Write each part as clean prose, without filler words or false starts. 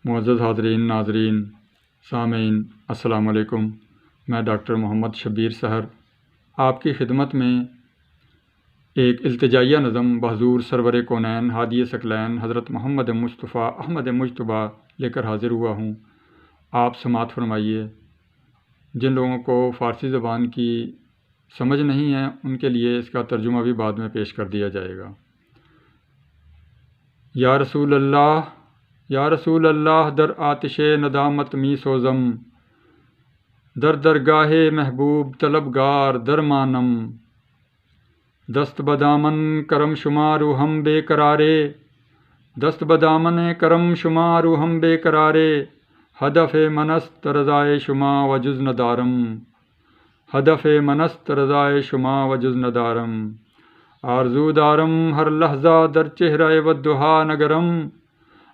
معزز حاضرین، ناظرین، سامعین، السلام علیکم۔ میں ڈاکٹر محمد شبیر سحر آپ کی خدمت میں ایک التجائیہ نظم بحضور سرور کونین ہادی ثقلین حضرت محمد مصطفیٰ احمد مجتبیٰ لے کر حاضر ہوا ہوں۔ آپ سماعت فرمائیے۔ جن لوگوں کو فارسی زبان کی سمجھ نہیں ہے ان کے لیے اس کا ترجمہ بھی بعد میں پیش کر دیا جائے گا۔ یا رسول اللہ، یا رسول اللہ، در آتش ندامت می سوزم، در درگاہ محبوب طلبگار درمانم، دست بدامن کرم شمارو ہم بے قرارے، دست بدامن کرم شمارو ہم بے قرارے، ہدف منست رضائے شما و جز ندارم، ہدف منست رضائے شما و جز ندارم، آرزو دارم ہر لحظہ در چہرہ والدہا نگرم،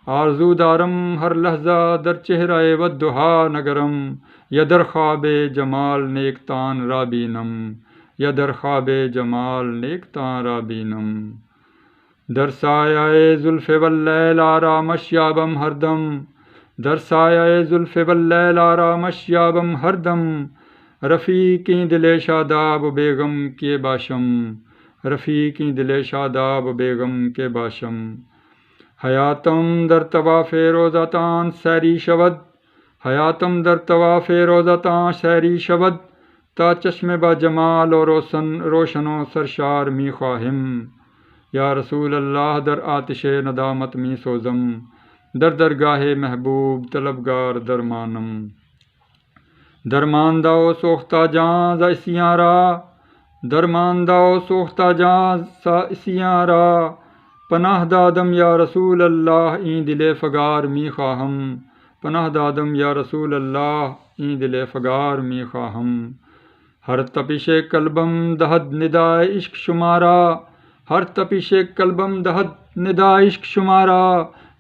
آرزو دارم ہر لحظہ در چہرہ والدہا نگرم، یا در خواب جمال نیکتان را بینم، یا در خواب جمال نیکتان را بینم، در سایہ زلف واللیل آرامش یابم ہر دم، در سایہ زلف واللیل آرامش یابم ہر دم، رفیقی دل شاداب و بیغم کے باشم، رفیقی دل شاداب و بیغم کے باشم، حیاتم در طواف روزتان سیری شود، حیاتم در طواف روزتان سیری شود، تا چشم با جمال و روشن و سرشار می خواہم، یا رسول اللہ در آتش ندامت می سوزم، در درگاہ محبوب طلبگار درمانم، درماندہ و سوختہ جاں ز اسیاں را، درماندہ و سوختہ جاں ز اسیاں را، پناہ دادم یا رسول اللہ این دل فگار می خواہم، پناہ دادم یا رسول اللہ این دل فگار می خواہم، ہر تپش قلبم دہد ندائے عشق شمارا، ہر تپش قلبم دہد ندائے عشق شمارا،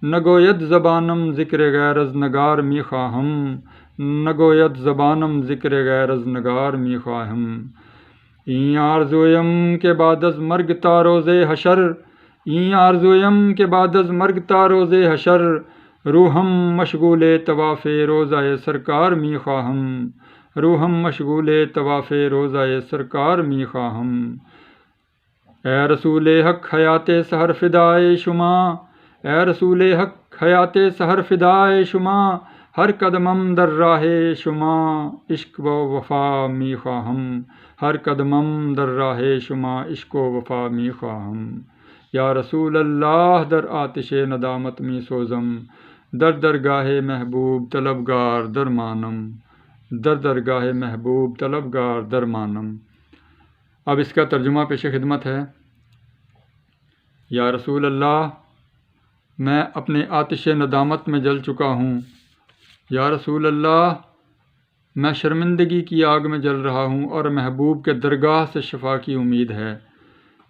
نگوید زبانم ذکر غیر از نگار می خواہم، نگوید زبانم ذکر غیر از نگار می خواہم، این آرزویم کہ بعد از مرگ تا روز حشر، این آرزویم کہ بعد از مرگ تا روز حشر، روحم مشغول طواف روضہ سرکار می خواہم، روحم مشغول طواف روضہ سرکار می خواہم، اے رسول حق حیات سحر فدائے شما، اے رسول حق حیات سحر فدائے شما، ہر قدمم در راہ شما عشق و وفا می خواہم، ہر قدمم در راہ شما عشق و وفا می خواہم، یا رسول اللہ در آتش ندامت می سوزم، در درگاہ محبوب طلبگار درمانم، در درگاہ محبوب طلبگار درمانم۔ اب اس کا ترجمہ پیش خدمت ہے۔ یا رسول اللہ، میں اپنے آتش ندامت میں جل چکا ہوں۔ یا رسول اللہ، میں شرمندگی کی آگ میں جل رہا ہوں اور محبوب کے درگاہ سے شفا کی امید ہے۔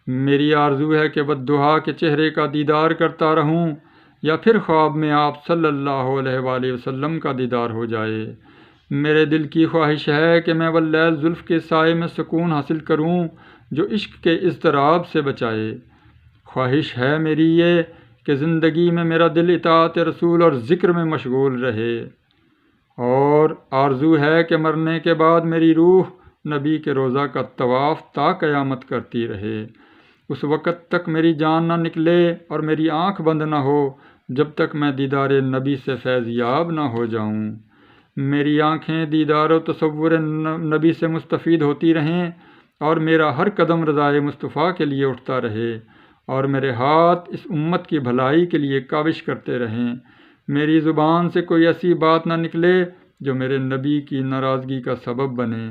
میری آرزو ہے کہ والدہا کے چہرے کا دیدار کرتا رہوں یا پھر خواب میں آپ صلی اللہ علیہ وآلہ وسلم کا دیدار ہو جائے۔ میرے دل کی خواہش ہے کہ میں واللیل زلف کے سائے میں سکون حاصل کروں جو عشق کے اضطراب سے بچائے۔ خواہش ہے میری یہ کہ زندگی میں میرا دل اطاعت رسول اور ذکر میں مشغول رہے، اور آرزو ہے کہ مرنے کے بعد میری روح نبی کے روضہ کا طواف تا قیامت کرتی رہے۔ اس وقت تک میری جان نہ نکلے اور میری آنکھ بند نہ ہو جب تک میں دیدار نبی سے فیض یاب نہ ہو جاؤں۔ میری آنکھیں دیدار و تصور نبی سے مستفید ہوتی رہیں اور میرا ہر قدم رضائے مصطفیٰ کے لیے اٹھتا رہے، اور میرے ہاتھ اس امت کی بھلائی کے لیے کاوش کرتے رہیں۔ میری زبان سے کوئی ایسی بات نہ نکلے جو میرے نبی کی ناراضگی کا سبب بنے۔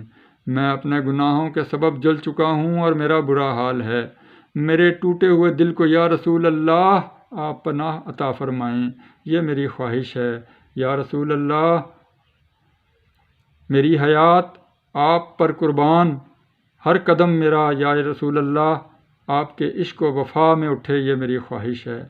میں اپنے گناہوں کے سبب جل چکا ہوں اور میرا برا حال ہے۔ میرے ٹوٹے ہوئے دل کو یا رسول اللہ آپ پناہ عطا فرمائیں، یہ میری خواہش ہے۔ یا رسول اللہ، میری حیات آپ پر قربان، ہر قدم میرا یا رسول اللہ آپ کے عشق و وفا میں اٹھے، یہ میری خواہش ہے۔